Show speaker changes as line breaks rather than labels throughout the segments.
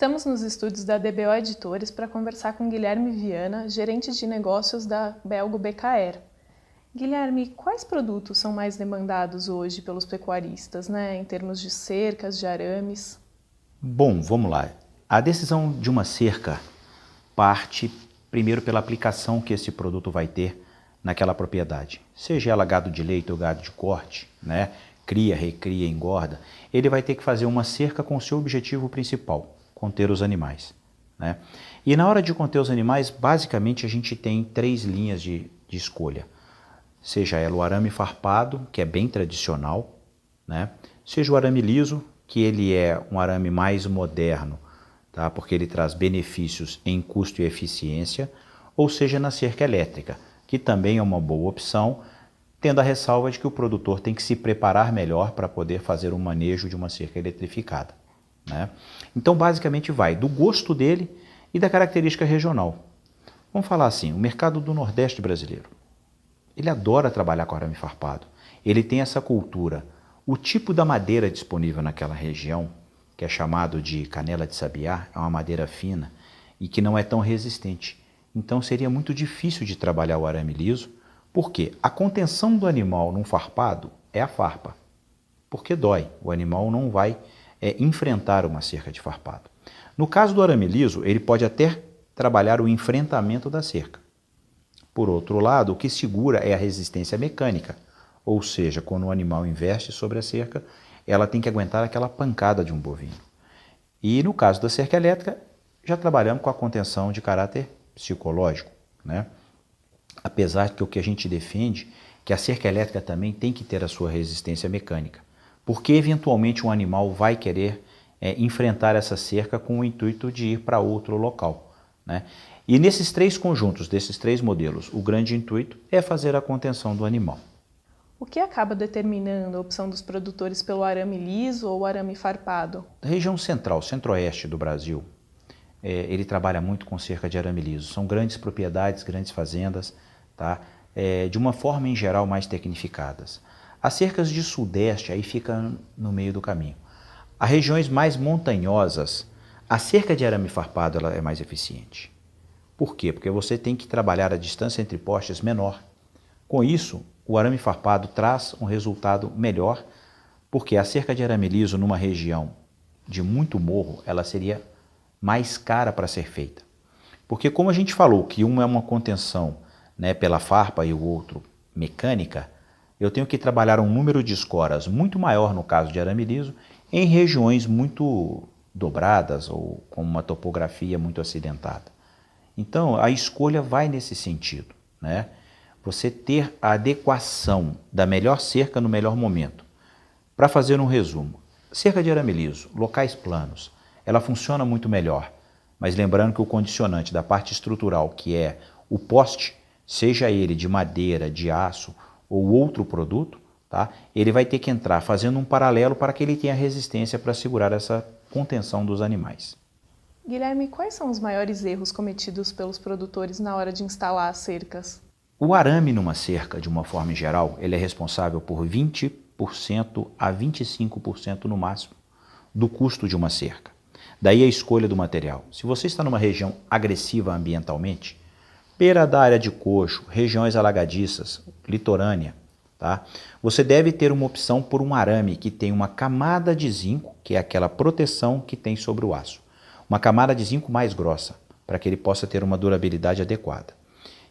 Estamos nos estúdios da DBO Editores para conversar com Guilherme Viana, gerente de negócios da Belgo BKR. Guilherme, quais produtos são mais demandados hoje pelos pecuaristas, em termos de cercas, de arames?
Bom, vamos lá. A decisão de uma cerca parte primeiro pela aplicação que esse produto vai ter naquela propriedade. Seja ela gado de leite ou gado de corte, cria, recria, engorda, ele vai ter que fazer uma cerca com o seu objetivo principal, conter os animais. E na hora de conter os animais, basicamente a gente tem 3 linhas de escolha. Seja ela o arame farpado, que é bem tradicional, seja o arame liso, que ele é um arame mais moderno, porque ele traz benefícios em custo e eficiência, ou seja na cerca elétrica, que também é uma boa opção, tendo a ressalva de que o produtor tem que se preparar melhor para poder fazer o manejo de uma cerca eletrificada. Então, basicamente, vai do gosto dele e da característica regional. Vamos falar assim, o mercado do Nordeste brasileiro, ele adora trabalhar com arame farpado. Ele tem essa cultura. O tipo da madeira disponível naquela região, que é chamado de canela de sabiá, é uma madeira fina e que não é tão resistente. Então, seria muito difícil de trabalhar o arame liso, porque a contenção do animal num farpado é a farpa, porque dói. O animal não vai enfrentar uma cerca de farpado. No caso do arame liso, ele pode até trabalhar o enfrentamento da cerca. Por outro lado, o que segura é a resistência mecânica, ou seja, quando o animal investe sobre a cerca, ela tem que aguentar aquela pancada de um bovino. E no caso da cerca elétrica, já trabalhamos com a contenção de caráter psicológico, Apesar que o que a gente defende, que a cerca elétrica também tem que ter a sua resistência mecânica, porque eventualmente um animal vai querer enfrentar essa cerca com o intuito de ir para outro local. E nesses 3 conjuntos, desses 3 modelos, o grande intuito é fazer a contenção do animal.
O que acaba determinando a opção dos produtores pelo arame liso ou arame farpado?
A região central, centro-oeste do Brasil, ele trabalha muito com cerca de arame liso. São grandes propriedades, grandes fazendas, de uma forma em geral mais tecnificadas. As cercas de sudeste aí ficam no meio do caminho. As regiões mais montanhosas, a cerca de arame farpado ela é mais eficiente. Por quê? Porque você tem que trabalhar a distância entre postes menor. Com isso, o arame farpado traz um resultado melhor, porque a cerca de arame liso numa região de muito morro, ela seria mais cara para ser feita. Porque como a gente falou que uma é uma contenção pela farpa e o outro mecânica, eu tenho que trabalhar um número de escoras muito maior no caso de arame liso em regiões muito dobradas ou com uma topografia muito acidentada. Então a escolha vai nesse sentido, Você ter a adequação da melhor cerca no melhor momento. Para fazer um resumo, cerca de arame liso, locais planos, ela funciona muito melhor, mas lembrando que o condicionante da parte estrutural, que é o poste, seja ele de madeira, de aço ou outro produto, ele vai ter que entrar fazendo um paralelo para que ele tenha resistência para segurar essa contenção dos animais.
Guilherme, quais são os maiores erros cometidos pelos produtores na hora de instalar as cercas?
O arame numa cerca, de uma forma geral, ele é responsável por 20% a 25% no máximo do custo de uma cerca. Daí a escolha do material. Se você está numa região agressiva ambientalmente, beira da área de coxo, regiões alagadiças, litorânea, você deve ter uma opção por um arame que tem uma camada de zinco, que é aquela proteção que tem sobre o aço. Uma camada de zinco mais grossa, para que ele possa ter uma durabilidade adequada.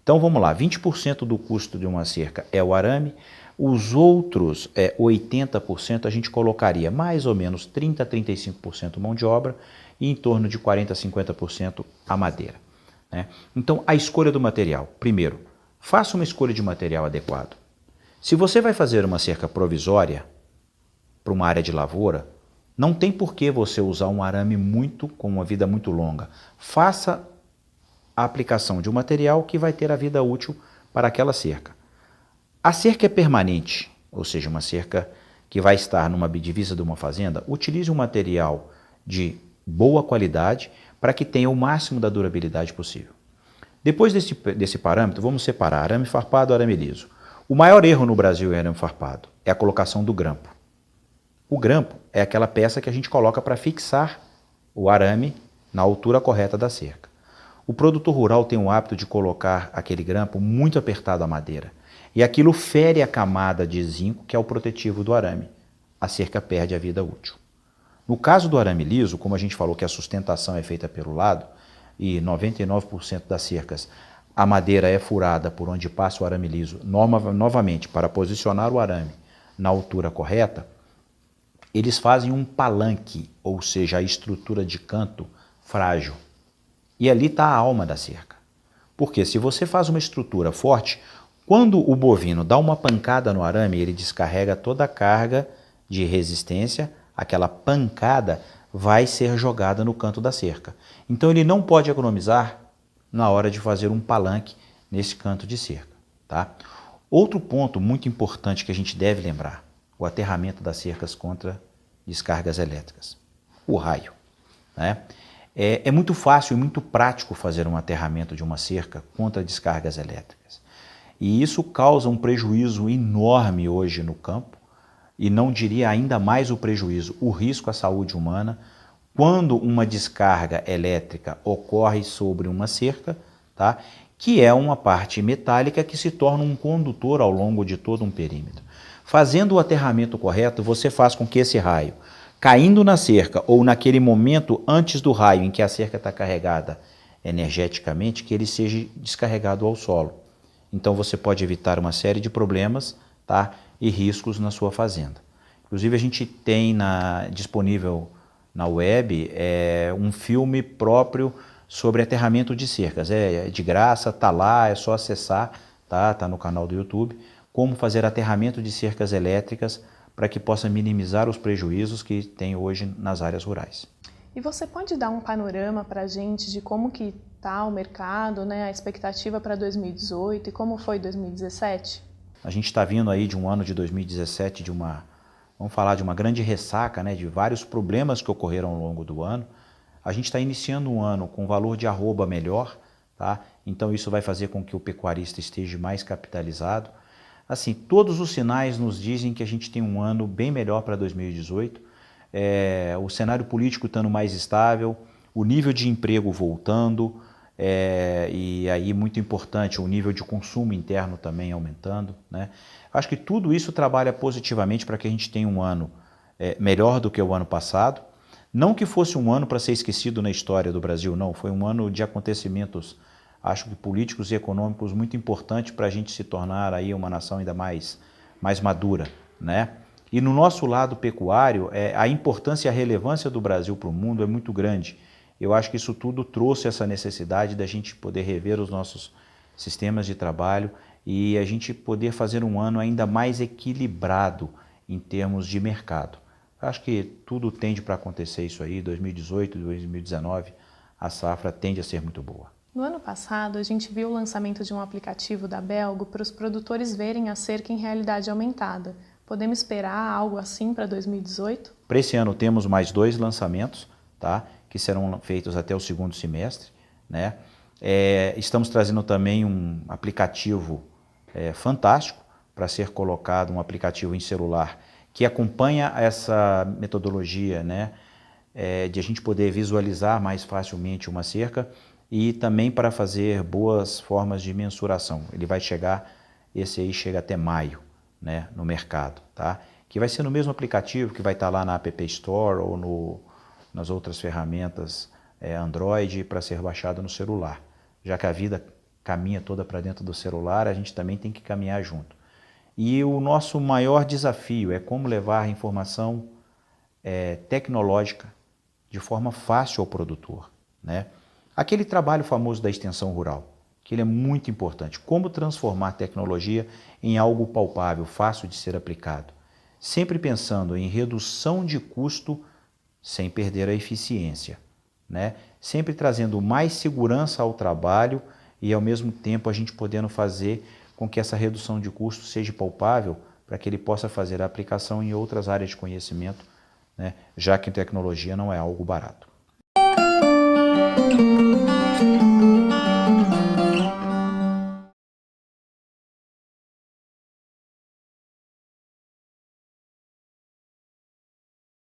Então vamos lá, 20% do custo de uma cerca é o arame, os outros 80% a gente colocaria mais ou menos 30% a 35% mão de obra e em torno de 40% a 50% a madeira. Então a escolha do material, primeiro, faça uma escolha de material adequado. Se você vai fazer uma cerca provisória para uma área de lavoura, não tem por que você usar um arame com uma vida muito longa. Faça a aplicação de um material que vai ter a vida útil para aquela cerca. A cerca é permanente, ou seja, uma cerca que vai estar numa divisa de uma fazenda, utilize um material de boa qualidade para que tenha o máximo da durabilidade possível. Depois desse parâmetro, vamos separar arame farpado e arame liso. O maior erro no Brasil em arame farpado é a colocação do grampo. O grampo é aquela peça que a gente coloca para fixar o arame na altura correta da cerca. O produtor rural tem o hábito de colocar aquele grampo muito apertado à madeira, e aquilo fere a camada de zinco, que é o protetivo do arame. A cerca perde a vida útil. No caso do arame liso, como a gente falou que a sustentação é feita pelo lado, e 99% das cercas a madeira é furada por onde passa o arame liso, novamente para posicionar o arame na altura correta, eles fazem um palanque, ou seja, a estrutura de canto frágil. E ali está a alma da cerca. Porque se você faz uma estrutura forte, quando o bovino dá uma pancada no arame, ele descarrega toda a carga de resistência, aquela pancada vai ser jogada no canto da cerca. Então ele não pode economizar na hora de fazer um palanque nesse canto de cerca. Tá? Outro ponto muito importante que a gente deve lembrar, o aterramento das cercas contra descargas elétricas. O raio. Né? É muito fácil e muito prático fazer um aterramento de uma cerca contra descargas elétricas. E isso causa um prejuízo enorme hoje no campo, e não diria ainda mais o prejuízo, o risco à saúde humana, quando uma descarga elétrica ocorre sobre uma cerca, tá? Que é uma parte metálica que se torna um condutor ao longo de todo um perímetro. Fazendo o aterramento correto, você faz com que esse raio, caindo na cerca ou naquele momento antes do raio em que a cerca está carregada energeticamente, que ele seja descarregado ao solo. Então você pode evitar uma série de problemas, tá? E riscos na sua fazenda. Inclusive a gente tem disponível na web um filme próprio sobre aterramento de cercas. É de graça, tá lá, é só acessar, tá no canal do YouTube, como fazer aterramento de cercas elétricas para que possa minimizar os prejuízos que tem hoje nas áreas rurais.
E você pode dar um panorama para a gente de como que está o mercado, né, a expectativa para 2018 e como foi 2017?
A gente está vindo aí de um ano de 2017 vamos falar de uma grande ressaca, né, de vários problemas que ocorreram ao longo do ano. A gente está iniciando um ano com valor de arroba melhor, tá? Então isso vai fazer com que o pecuarista esteja mais capitalizado. Assim, todos os sinais nos dizem que a gente tem um ano bem melhor para 2018. O cenário político estando mais estável, o nível de emprego voltando, e aí muito importante, o nível de consumo interno também aumentando, né? Acho que tudo isso trabalha positivamente para que a gente tenha um ano melhor do que o ano passado. Não que fosse um ano para ser esquecido na história do Brasil, não. Foi um ano de acontecimentos, acho que políticos e econômicos muito importante para a gente se tornar aí uma nação ainda mais madura, né? E no nosso lado pecuário, a importância e a relevância do Brasil para o mundo é muito grande. Eu acho que isso tudo trouxe essa necessidade da gente poder rever os nossos sistemas de trabalho e a gente poder fazer um ano ainda mais equilibrado em termos de mercado. Eu acho que tudo tende para acontecer isso aí, 2018, 2019, a safra tende a ser muito boa.
No ano passado, a gente viu o lançamento de um aplicativo da Belgo para os produtores verem a cerca em realidade aumentada. Podemos esperar algo assim para 2018?
Para esse ano temos mais 2 lançamentos, tá? Que serão feitos até o segundo semestre, né? Estamos trazendo também um aplicativo fantástico para ser colocado, um aplicativo em celular que acompanha essa metodologia, né? De a gente poder visualizar mais facilmente uma cerca e também para fazer boas formas de mensuração. Ele vai chegar, esse aí chega até maio, né, no mercado, tá? Que vai ser no mesmo aplicativo que vai estar lá na App Store ou nas outras ferramentas Android para ser baixado no celular. Já que a vida caminha toda para dentro do celular, a gente também tem que caminhar junto. E o nosso maior desafio é como levar a informação tecnológica de forma fácil ao produtor, né? Aquele trabalho famoso da extensão rural, que ele é muito importante. Como transformar tecnologia em algo palpável, fácil de ser aplicado. Sempre pensando em redução de custo sem perder a eficiência, né? Sempre trazendo mais segurança ao trabalho e ao mesmo tempo a gente podendo fazer com que essa redução de custo seja palpável para que ele possa fazer a aplicação em outras áreas de conhecimento, né? Já que tecnologia não é algo barato.